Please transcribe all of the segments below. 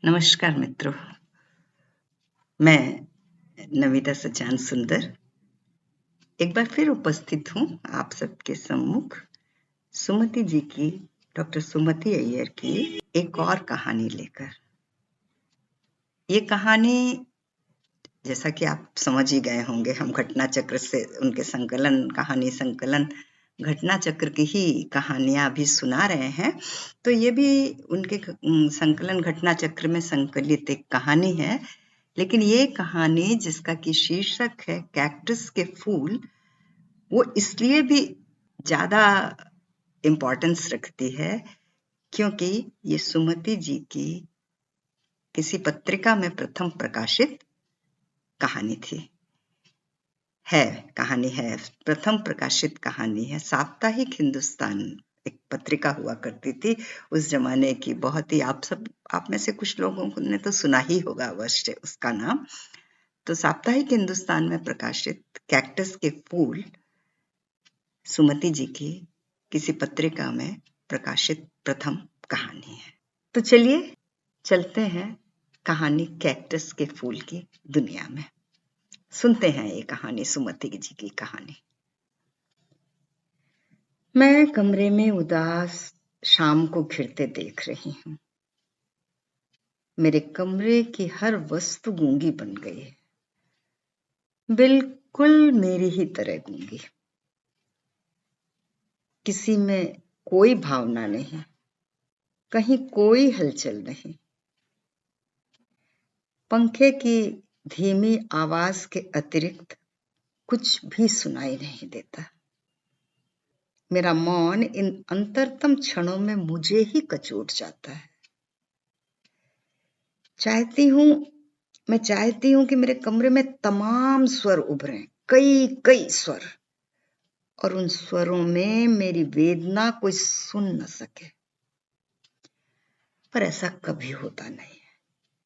नमस्कार मित्रों, मैं नमिता सचान सुंदर एक बार फिर उपस्थित हूँ आप सबके सम्मुख सुमति जी की, डॉक्टर सुमति अय्यर की एक और कहानी लेकर। ये कहानी, जैसा कि आप समझ ही गए होंगे, हम घटना चक्र से उनके कहानी संकलन घटना चक्र की ही कहानियां अभी सुना रहे हैं। तो ये भी उनके संकलन घटना चक्र में संकलित एक कहानी है, लेकिन ये कहानी जिसका कि शीर्षक है कैक्टस के फूल, वो इसलिए भी ज्यादा इम्पोर्टेंस रखती है क्योंकि ये सुमति जी की किसी पत्रिका में प्रथम प्रकाशित कहानी थी। कहानी है, प्रथम प्रकाशित कहानी है। साप्ताहिक हिंदुस्तान एक पत्रिका हुआ करती थी उस जमाने की, बहुत ही आप में से कुछ लोगों ने तो सुना ही होगा अवश्य उसका नाम। तो साप्ताहिक हिंदुस्तान में प्रकाशित कैक्टस के फूल सुमति जी की किसी पत्रिका में प्रकाशित प्रथम कहानी है। तो चलिए चलते हैं कहानी कैक्टस के फूल की दुनिया में। सुनते हैं ये कहानी, सुमति जी की कहानी। मैं कमरे में उदास शाम को घिरते देख रही हूँ। मेरे कमरे की हर वस्तु गूंगी बन गई है, बिल्कुल मेरी ही तरह गूंगी। किसी में कोई भावना नहीं, कहीं कोई हलचल नहीं। पंखे की धीमी आवाज के अतिरिक्त कुछ भी सुनाई नहीं देता। मेरा मौन इन अंतरतम क्षणों में मुझे ही कचोट जाता है। मैं चाहती हूं कि मेरे कमरे में तमाम स्वर उभरें, कई कई स्वर, और उन स्वरों में मेरी वेदना कोई सुन न सके। पर ऐसा कभी होता नहीं है,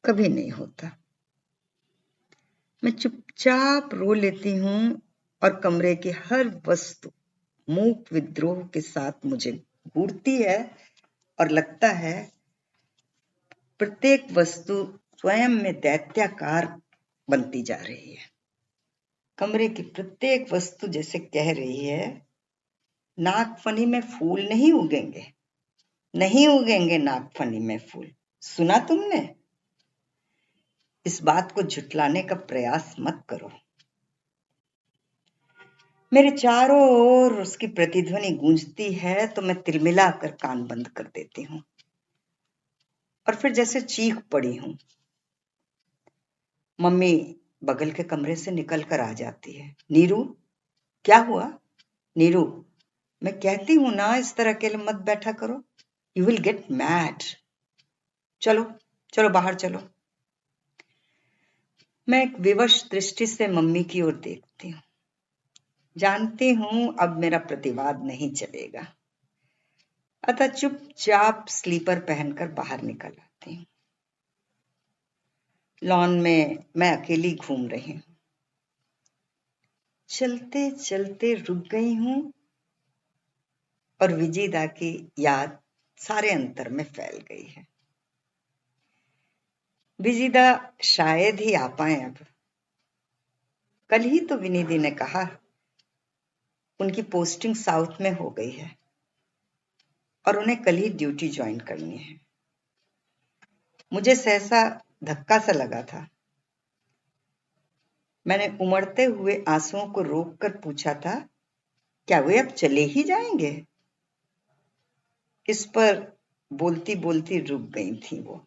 कभी नहीं होता। मैं चुपचाप रो लेती हूँ और कमरे की हर वस्तु मूक विद्रोह के साथ मुझे घूरती है और लगता है प्रत्येक वस्तु स्वयं में दैत्याकार बनती जा रही है। कमरे की प्रत्येक वस्तु जैसे कह रही है, नागफनी में फूल नहीं उगेंगे, नहीं उगेंगे नागफनी में फूल। सुना तुमने? इस बात को झुठलाने का प्रयास मत करो। मेरे चारों ओर उसकी प्रतिध्वनि गूंजती है तो मैं तिलमिला कर कान बंद कर देती हूँ और फिर जैसे चीख पड़ी हूँ। मम्मी बगल के कमरे से निकल कर आ जाती है। नीरू, क्या हुआ? नीरू, मैं कहती हूं ना इस तरह अकेले मत बैठा करो, यू विल गेट मैड। चलो चलो बाहर चलो। मैं एक विवश दृष्टि से मम्मी की ओर देखती हूँ। जानती हूं अब मेरा प्रतिवाद नहीं चलेगा, अतः चुपचाप स्लीपर पहनकर बाहर निकल आती हूँ। लॉन में मैं अकेली घूम रही हूँ। चलते चलते रुक गई हूँ और विजयदा की याद सारे अंतर में फैल गई है। विजयदा शायद ही आ पाए अब। कल ही तो विनिधि ने कहा उनकी पोस्टिंग साउथ में हो गई है और उन्हें कल ही ड्यूटी ज्वाइन करनी है। मुझे सहसा धक्का सा लगा था। मैंने उमड़ते हुए आंसुओं को रोककर पूछा था, क्या वे अब चले ही जाएंगे? इस पर बोलती बोलती रुक गई थी वो।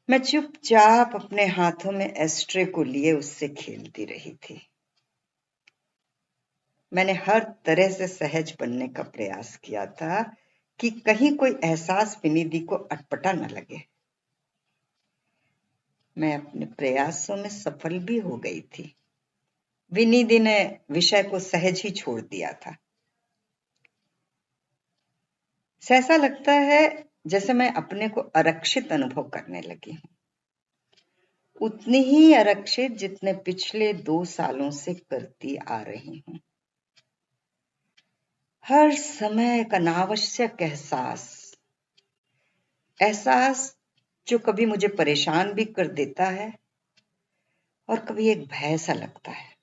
मैं चुपचाप अपने हाथों में एस्ट्रे को लिए उससे खेलती रही थी। मैंने हर तरह से सहज बनने का प्रयास किया था कि कहीं कोई एहसास विनिधि को अटपटा न लगे। मैं अपने प्रयासों में सफल भी हो गई थी। विनिधि ने विषय को सहज ही छोड़ दिया था। ऐसा लगता है जैसे मैं अपने को आरक्षित अनुभव करने लगी हूं, उतनी ही आरक्षित जितने पिछले 2 सालों से करती आ रही हूं। हर समय एक अनावश्यक एहसास, एहसास जो कभी मुझे परेशान भी कर देता है और कभी एक भय सा लगता है,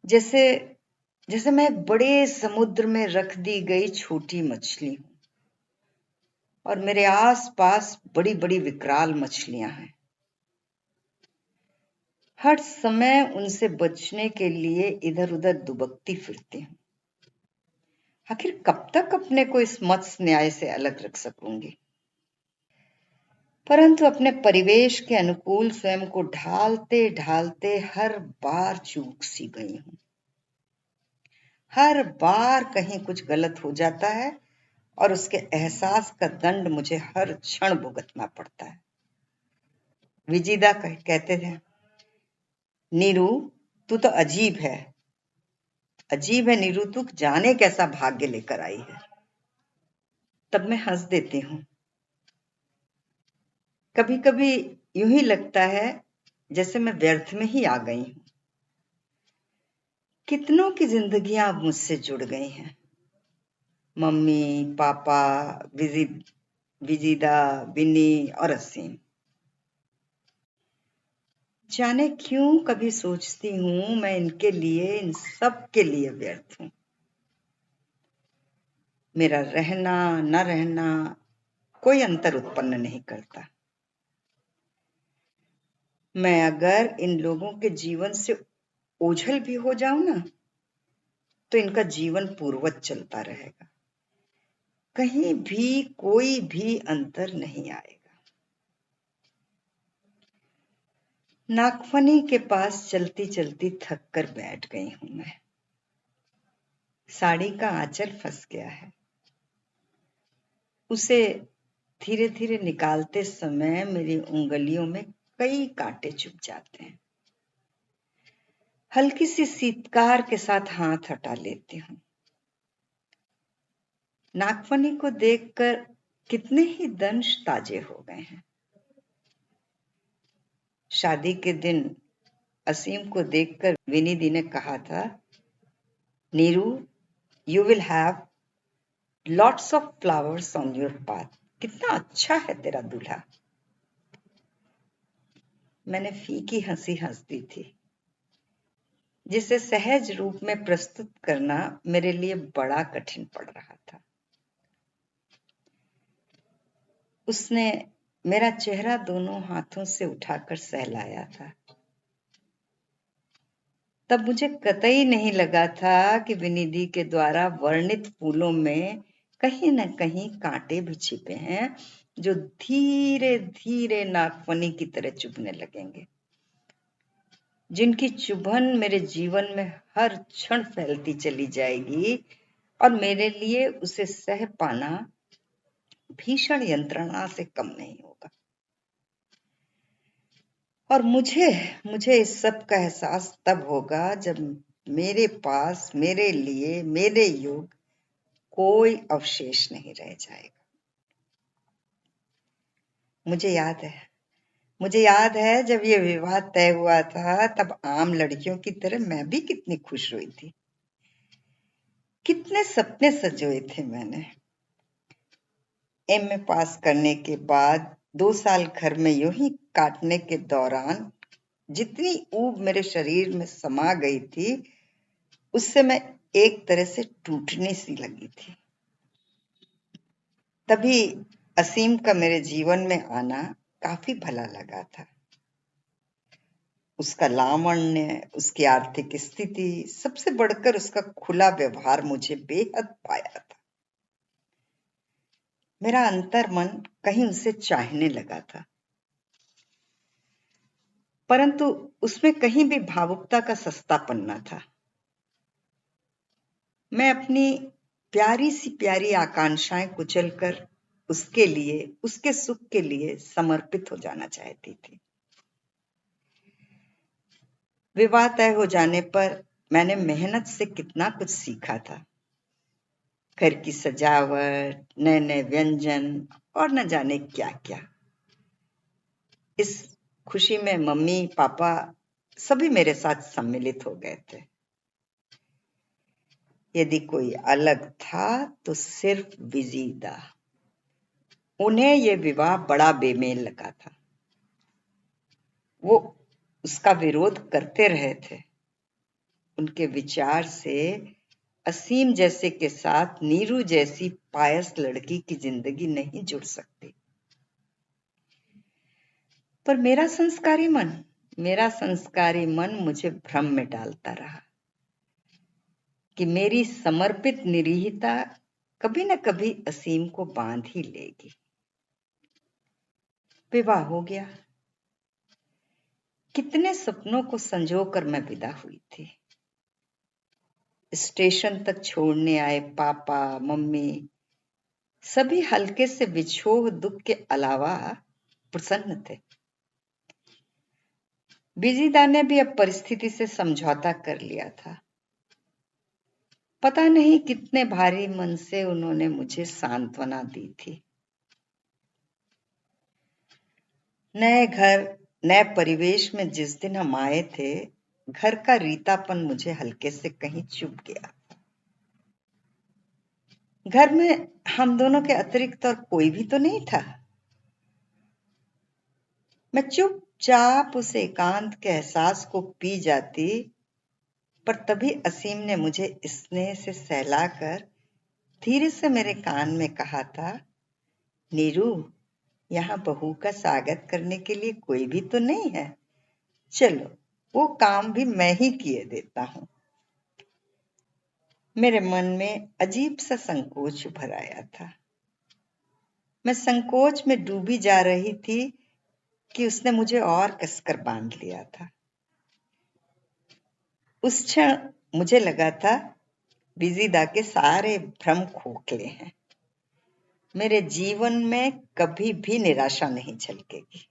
जैसे जैसे मैं एक बड़े समुद्र में रख दी गई छोटी मछली हूं और मेरे आसपास बड़ी बड़ी विकराल मछलियां हैं। हर समय उनसे बचने के लिए इधर उधर दुबकती फिरती हूँ। आखिर कब तक अपने को इस मत्स्य न्याय से अलग रख सकूंगी? परंतु अपने परिवेश के अनुकूल स्वयं को ढालते ढालते हर बार चूक सी गई हूं। हर बार कहीं कुछ गलत हो जाता है और उसके एहसास का दंड मुझे हर क्षण भुगतना पड़ता है। विजिदा कहते थे, नीरू तू तो अजीब है नीरू, तू जाने कैसा भाग्य लेकर आई है। तब मैं हंस देती हूँ। कभी कभी यूं ही लगता है जैसे मैं व्यर्थ में ही आ गई हूं। कितनों की जिंदगियां अब मुझसे जुड़ गई हैं। मम्मी, पापा, विजिदा, विनी और असीम। जाने क्यों कभी सोचती हूँ मैं इनके लिए, इन सब के लिए व्यर्थ हूं। मेरा रहना न रहना कोई अंतर उत्पन्न नहीं करता। मैं अगर इन लोगों के जीवन से ओझल भी हो जाऊं ना, तो इनका जीवन पूर्ववत चलता रहेगा। कहीं भी कोई भी अंतर नहीं आएगा। नागफनी के पास चलती चलती थक कर बैठ गई हूं मैं। साड़ी का आंचल फंस गया है। उसे धीरे धीरे निकालते समय मेरी उंगलियों में कई कांटे चुभ जाते हैं। हल्की सी सीतकार के साथ हाथ हटा लेती हूँ। नागफनी को देखकर कितने ही दंश ताजे हो गए हैं। शादी के दिन असीम को देखकर विनी दी ने कहा था, Neeru, you will have lots of flowers on your path. कितना अच्छा है तेरा दूल्हा। मैंने फीकी हंसी हंस दी थी, जिसे सहज रूप में प्रस्तुत करना मेरे लिए बड़ा कठिन पड़ रहा था। उसने मेरा चेहरा दोनों हाथों से उठाकर सहलाया था। तब मुझे कतई नहीं लगा था कि विनिधि के द्वारा वर्णित फूलों में कहीं न कहीं कांटे भी छिपे हैं, जो धीरे धीरे नागफनी की तरह चुभने लगेंगे, जिनकी चुभन मेरे जीवन में हर क्षण फैलती चली जाएगी और मेरे लिए उसे सह पाना भीषण यंत्रणा से कम नहीं होगा। और मुझे इस सब का एहसास तब होगा जब मेरे पास मेरे लिए मेरे योग्य कोई अवशेष नहीं रह जाएगा। मुझे याद है जब ये विवाह तय हुआ था, तब आम लड़कियों की तरह मैं भी कितनी खुश हुई थी। कितने सपने सजोए थे मैंने। एमए पास करने के बाद 2 साल घर में यूं ही काटने के दौरान जितनी ऊब मेरे शरीर में समा गई थी, उससे मैं एक तरह से टूटने सी लगी थी। तभी असीम का मेरे जीवन में आना काफी भला लगा था। उसका लावण्य, उसकी आर्थिक स्थिति, सबसे बढ़कर उसका खुला व्यवहार मुझे बेहद पाया था। मेरा अंतर्मन कहीं उसे चाहने लगा था, परंतु उसमें कहीं भी भावुकता का सस्तापन न था। मैं अपनी प्यारी सी प्यारी आकांक्षाएं कुचलकर उसके लिए, उसके सुख के लिए समर्पित हो जाना चाहती थी। विवाह तय हो जाने पर मैंने मेहनत से कितना कुछ सीखा था। घर की सजावट, नए नए व्यंजन और न जाने क्या क्या। इस खुशी में मम्मी पापा सभी मेरे साथ सम्मिलित हो गए थे। यदि कोई अलग था तो सिर्फ विजिदा। उन्हें ये विवाह बड़ा बेमेल लगा था। वो उसका विरोध करते रहे थे। उनके विचार से असीम जैसे के साथ नीरू जैसी पायस लड़की की जिंदगी नहीं जुड़ सकती। पर मेरा संस्कारी मन मुझे भ्रम में डालता रहा कि मेरी समर्पित निरीहता कभी न कभी असीम को बांध ही लेगी। विवाह हो गया। कितने सपनों को संजोकर मैं विदा हुई थी। स्टेशन तक छोड़ने आए पापा मम्मी सभी हल्के से विछोह दुख के अलावा प्रसन्न थे। बिजीदा ने भी अब परिस्थिति से समझौता कर लिया था। पता नहीं कितने भारी मन से उन्होंने मुझे सांत्वना दी थी। नए घर नए परिवेश में जिस दिन हम आए थे, घर का रीतापन मुझे हल्के से कहीं चुभ गया। घर में हम दोनों के अतिरिक्त और कोई भी तो नहीं था। मैं चुपचाप उस एकांत के एहसास को पी जाती, पर तभी असीम ने मुझे स्नेह से सहलाकर धीरे से मेरे कान में कहा था, नीरू, यहाँ बहू का स्वागत करने के लिए कोई भी तो नहीं है। चलो, वो काम भी मैं ही किए देता हूँ। मेरे मन में अजीब सा संकोच उभर आया था। मैं संकोच में डूबी जा रही थी कि उसने मुझे और कसकर बांध लिया था। उस क्षण मुझे लगा था बिजीदा के सारे भ्रम खोखले हैं। मेरे जीवन में कभी भी निराशा नहीं झलकेगी।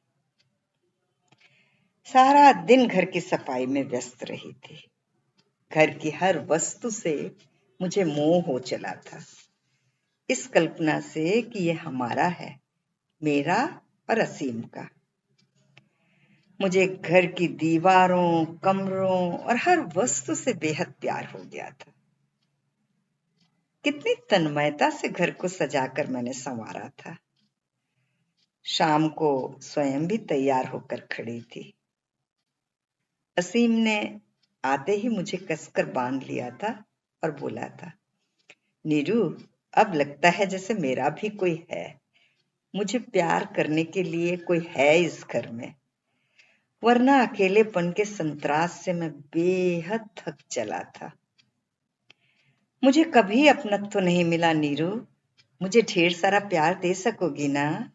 सारा दिन घर की सफाई में व्यस्त रही थी। घर की हर वस्तु से मुझे मोह हो चला था, इस कल्पना से कि ये हमारा है, मेरा और असीम का। मुझे घर की दीवारों, कमरों और हर वस्तु से बेहद प्यार हो गया था। कितनी तन्मयता से घर को सजाकर मैंने संवारा था। शाम को स्वयं भी तैयार होकर खड़ी थी। असीम ने आते ही मुझे कसकर बांध लिया था और बोला था, नीरू, अब लगता है जैसे मेरा भी कोई है। मुझे प्यार करने के लिए कोई है इस घर में, वरना अकेलेपन के संतरास से मैं बेहद थक चला था। मुझे कभी अपनत्व नहीं मिला नीरू, मुझे ढेर सारा प्यार दे सकोगी ना?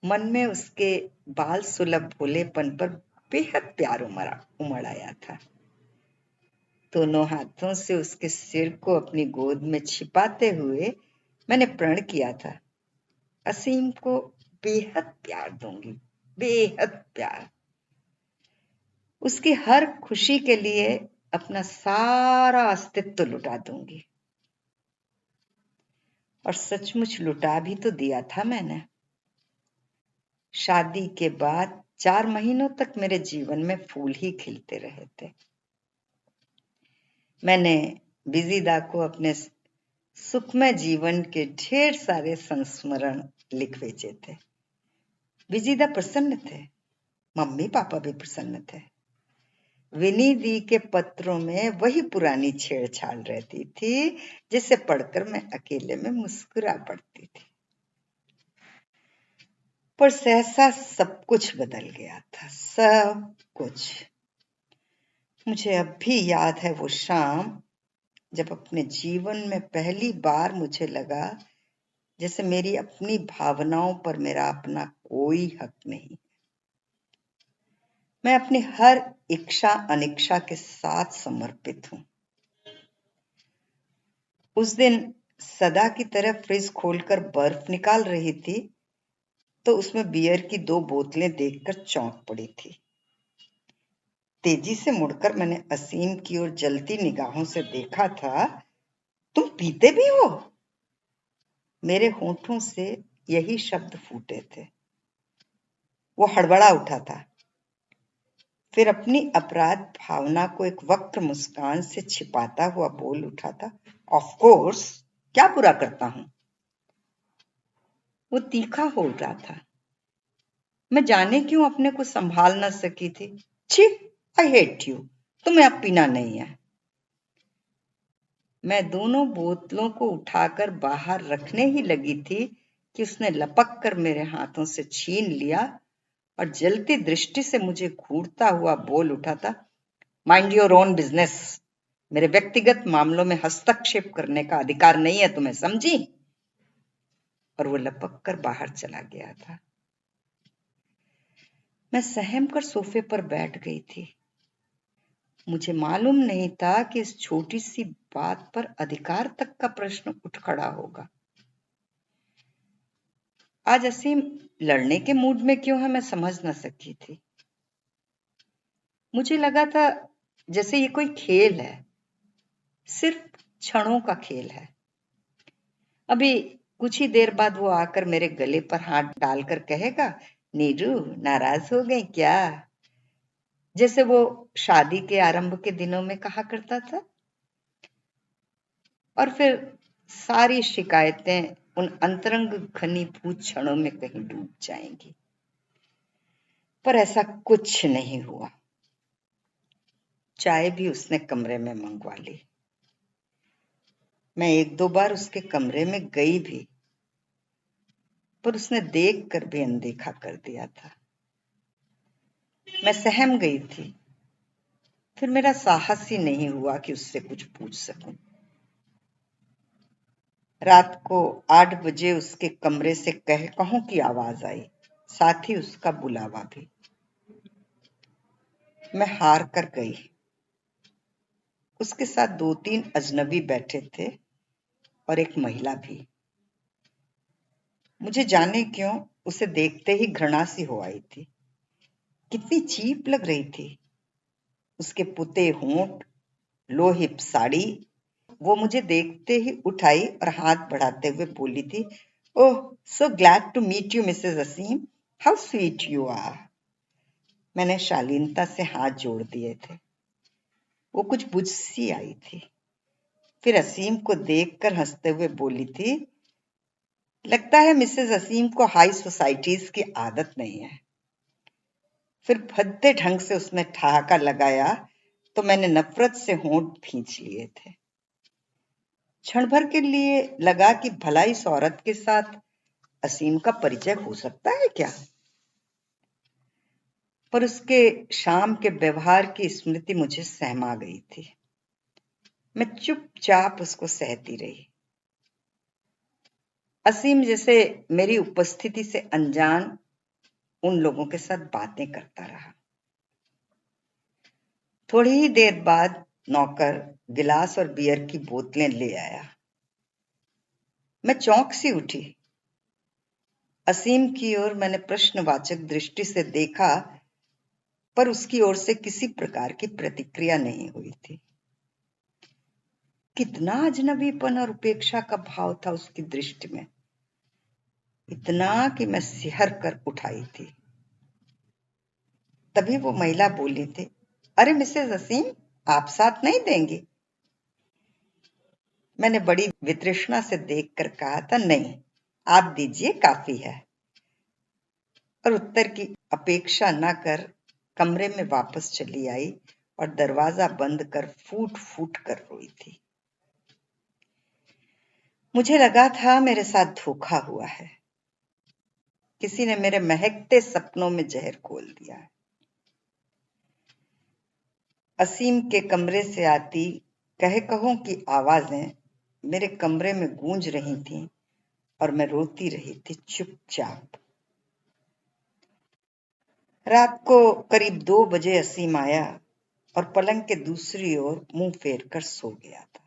मन में उसके बाल सुलभ भोलेपन पर बेहद प्यार उमड़ आया था। दोनों हाथों से उसके सिर को अपनी गोद में छिपाते हुए मैंने प्रण किया था, असीम को बेहद प्यार दूंगी, बेहद प्यार। उसकी हर खुशी के लिए अपना सारा अस्तित्व लुटा दूंगी। और सचमुच लुटा भी तो दिया था मैंने। शादी के बाद 4 महीनों तक मेरे जीवन में फूल ही खिलते रहे थे। मैंने बिजीदा को अपने सुखमय जीवन के ढेर सारे संस्मरण लिख भेजे थे। बिजीदा प्रसन्न थे, मम्मी पापा भी प्रसन्न थे। विनी दी के पत्रों में वही पुरानी छेड़छाड़ रहती थी, जिसे पढ़कर मैं अकेले में मुस्कुरा पड़ती थी। पर सहसा सब कुछ बदल गया था, सब कुछ। मुझे अब भी याद है वो शाम जब अपने जीवन में पहली बार मुझे लगा जैसे मेरी अपनी भावनाओं पर मेरा अपना कोई हक नहीं। मैं अपनी हर इच्छा अनिच्छा के साथ समर्पित हूं। उस दिन सदा की तरह फ्रिज खोलकर बर्फ निकाल रही थी तो उसमें बियर की 2 बोतलें देखकर चौंक पड़ी थी। तेजी से मुड़कर मैंने असीम की ओर जलती निगाहों से देखा था, तुम पीते भी हो? मेरे होठों से यही शब्द फूटे थे। वो हड़बड़ा उठा था, फिर अपनी अपराध भावना को एक वक्र मुस्कान से छिपाता हुआ बोल उठा था, ऑफ कोर्स, क्या बुरा करता हूं? वो तीखा हो रहा था। मैं जाने क्यों अपने को संभाल न सकी थी। छी, आई हेट यू, तुम्हें अब पीना नहीं है। मैं दोनों बोतलों को उठाकर बाहर रखने ही लगी थी कि उसने लपक कर मेरे हाथों से छीन लिया और जलती दृष्टि से मुझे घूरता हुआ बोल उठा था, माइंड योर ओन बिजनेस। मेरे व्यक्तिगत मामलों में हस्तक्षेप करने का अधिकार नहीं है तुम्हें, समझी? और वो लपक कर बाहर चला गया था। मैं सहम कर सोफे पर बैठ गई थी। मुझे मालूम नहीं था कि इस छोटी सी बात पर अधिकार तक का प्रश्न उठ खड़ा होगा। आज असीम लड़ने के मूड में क्यों है, मैं समझ न सकी थी। मुझे लगा था जैसे ये कोई खेल है, सिर्फ क्षणों का खेल है। अभी कुछ ही देर बाद वो आकर मेरे गले पर हाथ डालकर कहेगा, नीरू नाराज हो गई क्या? जैसे वो शादी के आरंभ के दिनों में कहा करता था। और फिर सारी शिकायतें उन अंतरंग घनीभूत क्षणों में कहीं डूब जाएंगी। पर ऐसा कुछ नहीं हुआ। चाय भी उसने कमरे में मंगवा ली। मैं एक दो बार उसके कमरे में गई भी, पर उसने देख कर भी अनदेखा कर दिया था। मैं सहम गई थी। फिर मेरा साहस ही नहीं हुआ कि उससे कुछ पूछ सकूं। रात को 8 बजे उसके कमरे से कहूं की आवाज आई, साथ ही उसका बुलावा भी। मैं हार कर गई। उसके साथ 2-3 अजनबी बैठे थे और एक महिला भी। मुझे जाने क्यों उसे देखते ही घृणा सी हो आई थी। कितनी चीप लग रही थी। उसके पुते होंठ, लो हिप साड़ी। वो मुझे देखते ही उठाई और हाथ बढ़ाते हुए बोली थी, oh so glad to meet you Mrs Aseem, how sweet you are. मैंने शालीनता से हाथ जोड़ दिए थे। वो कुछ बुझ सी आई थी। फिर असीम को देखकर हंसते हुए बोली थी, लगता है मिसेस असीम को हाई सोसाइटीज की आदत नहीं है। फिर भद्दे ढंग से उसने ठहाका लगाया तो मैंने नफरत से होंठ भींच लिए थे। क्षण भर के लिए लगा कि भला इस औरत के साथ असीम का परिचय हो सकता है क्या? पर उसके शाम के व्यवहार की स्मृति मुझे सहमा गई थी। मैं चुपचाप उसको सहती रही। असीम जैसे मेरी उपस्थिति से अनजान उन लोगों के साथ बातें करता रहा। थोड़ी ही देर बाद नौकर गिलास और बियर की बोतलें ले आया। मैं चौंक सी उठी। असीम की ओर मैंने प्रश्नवाचक दृष्टि से देखा, पर उसकी ओर से किसी प्रकार की प्रतिक्रिया नहीं हुई थी। कितना अजनबीपन और उपेक्षा का भाव था उसकी दृष्टि में, इतना कि मैं सिहर कर उठाई थी। तभी वो महिला बोली थी, अरे मिसेस असीम, आप साथ नहीं देंगी? मैंने बड़ी वितृष्णा से देखकर कहा था, नहीं आप दीजिए, काफी है। और उत्तर की अपेक्षा न कर कमरे में वापस चली आई और दरवाजा बंद कर फूट फूट कर रोई थी। मुझे लगा था मेरे साथ धोखा हुआ है। किसी ने मेरे महकते सपनों में जहर घोल दिया है। असीम के कमरे से आती कहूं की आवाजें मेरे कमरे में गूंज रही थीं और मैं रोती रही थी चुपचाप। रात को करीब 2 बजे असीम आया और पलंग के दूसरी ओर मुंह फेर कर सो गया था।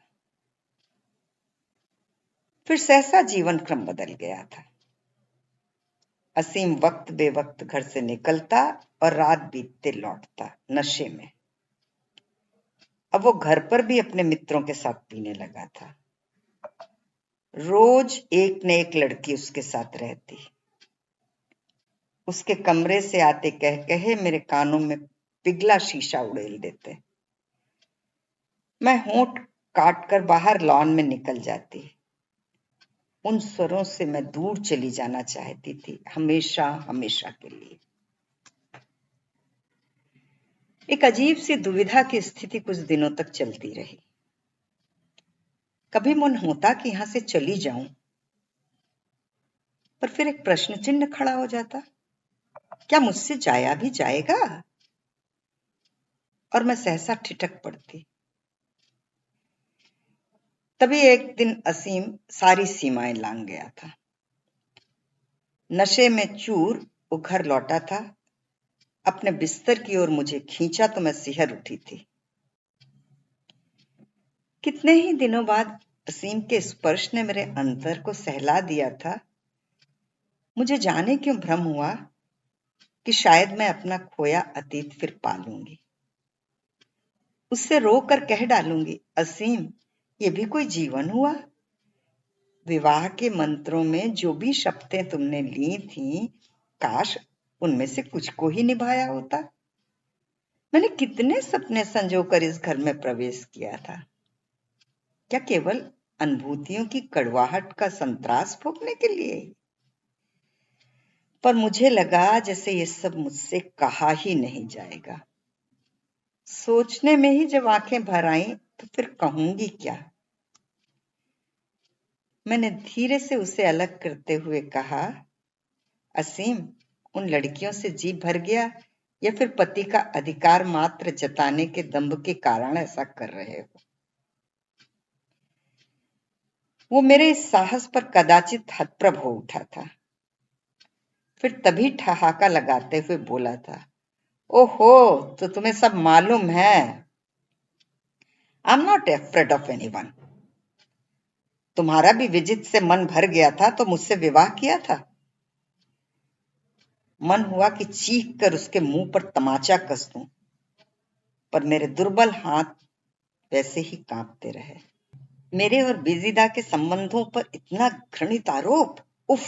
फिर सहसा जीवन क्रम बदल गया था। असीम वक्त बेवक्त घर से निकलता और रात बीतते लौटता नशे में। अब वो घर पर भी अपने मित्रों के साथ पीने लगा था। रोज एक न एक लड़की उसके साथ रहती। उसके कमरे से आते कहे मेरे कानों में पिघला शीशा उड़ेल देते। मैं होंठ काट कर बाहर लॉन में निकल जाती। उन स्वरों से मैं दूर चली जाना चाहती थी, हमेशा हमेशा के लिए। एक अजीब सी दुविधा की स्थिति कुछ दिनों तक चलती रही। कभी मन होता कि यहां से चली जाऊं, पर फिर एक प्रश्न चिन्ह खड़ा हो जाता, क्या मुझसे जाया भी जाएगा? और मैं सहसा ठिठक पड़ती। तभी एक दिन असीम सारी सीमाएं लांघ गया था। नशे में चूर वो घर लौटा था। अपने बिस्तर की ओर मुझे खींचा तो मैं सिहर उठी थी। कितने ही दिनों बाद असीम के स्पर्श ने मेरे अंतर को सहला दिया था। मुझे जाने क्यों भ्रम हुआ कि शायद मैं अपना खोया अतीत फिर पालूंगी। उससे रोकर कह डालूंगी, असीम, ये भी कोई जीवन हुआ? विवाह के मंत्रों में जो भी शपथें तुमने ली थीं, काश उनमें से कुछ को ही निभाया होता। मैंने कितने सपने संजोकर इस घर में प्रवेश किया था। क्या केवल अनुभूतियों की कड़वाहट का संतरास भोगने के लिए? पर मुझे लगा जैसे ये सब मुझसे कहा ही नहीं जाएगा। सोचने में ही जब आंखें भर आईं तो फिर कहूंगी क्या? मैंने धीरे से उसे अलग करते हुए कहा, असीम, उन लड़कियों से जी भर गया या फिर पति का अधिकार मात्र जताने के दंभ के कारण ऐसा कर रहे हो? वो मेरे इस साहस पर कदाचित हतप्रभ हो उठा था। फिर तभी ठहाका लगाते हुए बोला था, ओहो, तो तुम्हें सब मालूम है। I am not afraid of anyone. तुम्हारा भी विजित से मन भर गया था तो मुझसे विवाह किया था। मन हुआ कि चीख कर उसके मुंह पर तमाचा कस दूं, पर मेरे दुर्बल हाथ वैसे ही कांपते रहे। मेरे और बिजिदा के संबंधों पर इतना घृणित आरोप, उफ!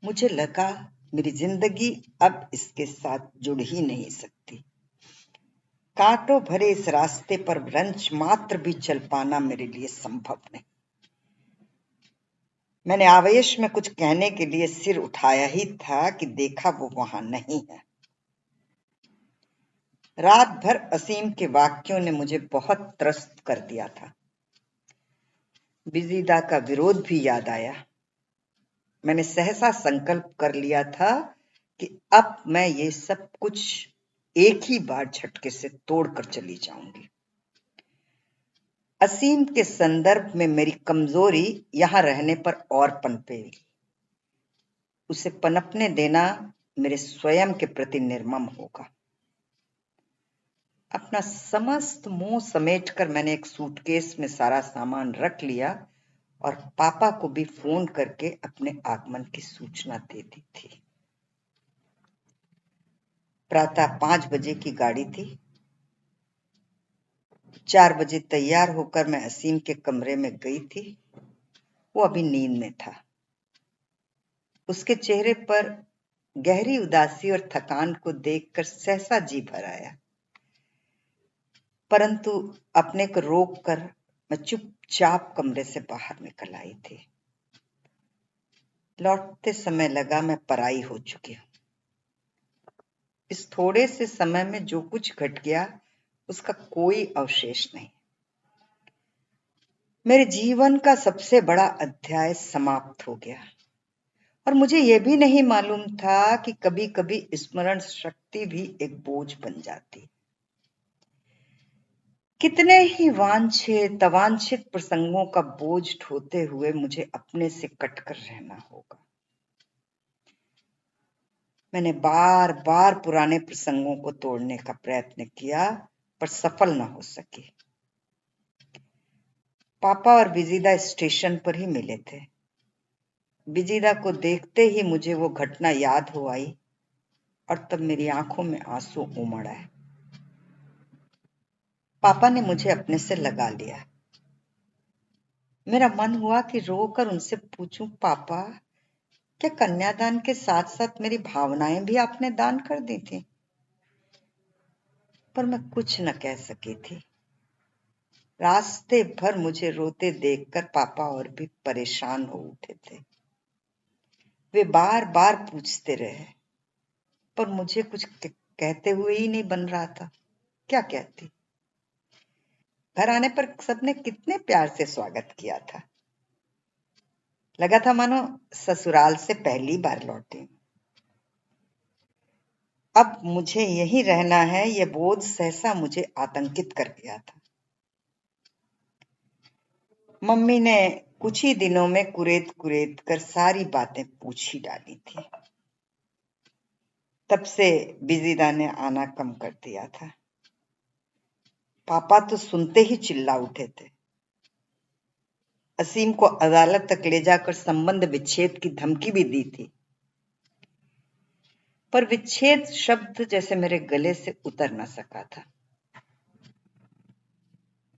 मुझे लगा मेरी जिंदगी अब इसके साथ जुड़ ही नहीं सकती। कांटों भरे इस रास्ते पर रंच मात्र भी चल पाना मेरे लिए संभव नहीं। मैंने आवेश में कुछ कहने के लिए सिर उठाया ही था कि देखा वो वहां नहीं है। रात भर असीम के वाक्यों ने मुझे बहुत त्रस्त कर दिया था। बिजीदा का विरोध भी याद आया। मैंने सहसा संकल्प कर लिया था कि अब मैं ये सब कुछ एक ही बार झटके से तोड़कर चली जाऊंगी। असीम के संदर्भ में मेरी कमजोरी यहां रहने पर और पनपेगी। उसे पनपने देना मेरे स्वयं के प्रति निर्मम होगा। अपना समस्त मोह समेटकर मैंने एक सूटकेस में सारा सामान रख लिया और पापा को भी फोन करके अपने आगमन की सूचना दे दी थी। प्रातः 5 बजे की गाड़ी थी। 4 बजे तैयार होकर मैं असीम के कमरे में गई थी। वो अभी नींद में था। उसके चेहरे पर गहरी उदासी और थकान को देखकर सहसा जी भर आया, परंतु अपने को रोक कर मैं चुपचाप कमरे से बाहर निकल आई थी। लौटते समय लगा मैं पराई हो चुकी हूं। इस थोड़े से समय में जो कुछ घट गया उसका कोई अवशेष नहीं। मेरे जीवन का सबसे बड़ा अध्याय समाप्त हो गया और मुझे यह भी नहीं मालूम था कि कभी कभी स्मरण शक्ति भी एक बोझ बन जाती। कितने ही वांछित अवांछित प्रसंगों का बोझ ढोते हुए मुझे अपने से कटकर रहना होगा। मैंने बार बार पुराने प्रसंगों को तोड़ने का प्रयत्न किया पर सफल न हो सकी। पापा और बिजीदा स्टेशन पर ही मिले थे। बिजीदा को देखते ही मुझे वो घटना याद हो आई और तब मेरी आंखों में आंसू उमड़ आए। पापा ने मुझे अपने से लगा लिया। मेरा मन हुआ कि रोकर उनसे पूछूं, पापा, क्या कन्यादान के साथ साथ मेरी भावनाएं भी आपने दान कर दी थी? पर मैं कुछ न कह सकी थी। रास्ते भर मुझे रोते देखकर पापा और भी परेशान हो उठे थे। वे बार बार पूछते रहे, पर मुझे कुछ कहते हुए ही नहीं बन रहा था। क्या कहती? घर आने पर सबने कितने प्यार से स्वागत किया था। लगा था मानो ससुराल से पहली बार लौटी। अब मुझे यहीं रहना है, यह बोझ सहसा मुझे आतंकित कर गया था। मम्मी ने कुछ ही दिनों में कुरेद कुरेद कर सारी बातें पूछ ही डाली थी। तब से बिजीदा ने आना कम कर दिया था। पापा तो सुनते ही चिल्ला उठे थे। असीम को अदालत तक ले जाकर संबंध विच्छेद की धमकी भी दी थी, पर विच्छेद शब्द जैसे मेरे गले से उतर न सका था।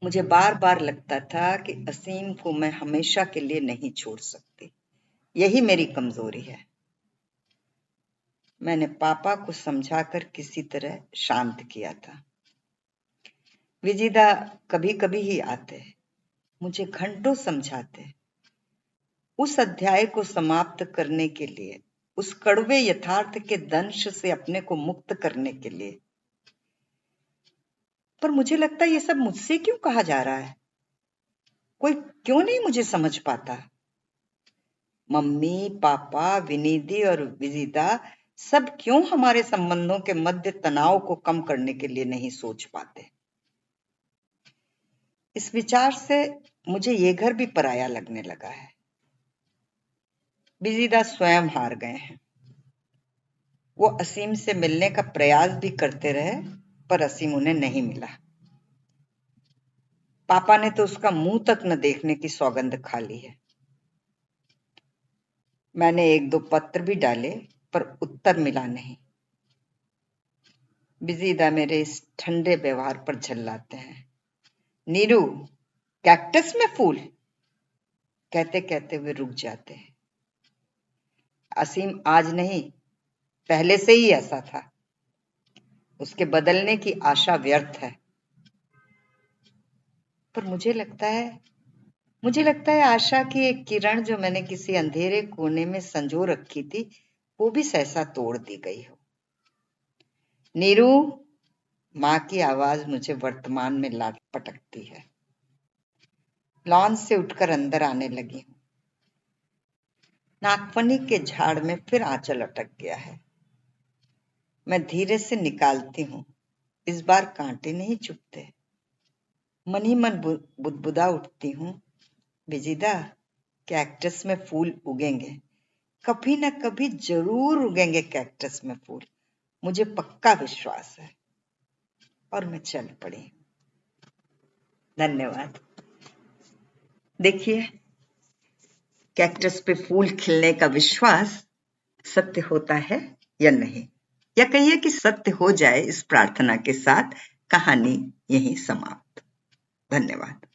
मुझे बार बार लगता था कि असीम को मैं हमेशा के लिए नहीं छोड़ सकती। यही मेरी कमजोरी है। मैंने पापा को समझाकर किसी तरह शांत किया था। विजिदा कभी कभी ही आते, मुझे घंटों समझाते, उस अध्याय को समाप्त करने के लिए, उस कड़वे यथार्थ के दंश से अपने को मुक्त करने के लिए। पर मुझे लगता है ये सब मुझसे क्यों कहा जा रहा है? कोई क्यों नहीं मुझे समझ पाता? मम्मी, पापा, विनिधि और विजिदा सब क्यों हमारे संबंधों के मध्य तनाव को कम करने के लिए नहीं सोच पाते? इस विचार से मुझे ये घर भी पराया लगने लगा है। विजिदा स्वयं हार गए हैं। वो असीम से मिलने का प्रयास भी करते रहे, पर असीम उन्हें नहीं मिला। पापा ने तो उसका मुंह तक न देखने की सौगंध खा ली है। मैंने 1-2 पत्र भी डाले, पर उत्तर मिला नहीं। बिजीदा मेरे इस ठंडे व्यवहार पर झल्लाते हैं। नीरू, कैक्टस में फूल? कहते कहते वे रुक जाते हैं। असीम आज नहीं, पहले से ही ऐसा था। उसके बदलने की आशा व्यर्थ है। पर मुझे लगता है आशा की एक किरण जो मैंने किसी अंधेरे कोने में संजो रखी थी, वो भी सहसा तोड़ दी गई हो। नीरू, माँ की आवाज मुझे वर्तमान में लाट पटकती है। लॉन से उठकर अंदर आने लगी हूँ। नागफनी के झाड़ में फिर आंचल अटक गया है। मैं धीरे से निकालती हूँ। इस बार कांटे नहीं चुभते। मन ही मन बुदबुदा उठती हूँ, विजिदा, कैक्टस में फूल उगेंगे, कभी न कभी जरूर उगेंगे कैक्टस में फूल, मुझे पक्का विश्वास है। और मैं चल पड़ी। धन्यवाद। देखिए, कैक्टस पे फूल खिलने का विश्वास सत्य होता है या नहीं, या कहिए कि सत्य हो जाए, इस प्रार्थना के साथ कहानी यहीं समाप्त। धन्यवाद।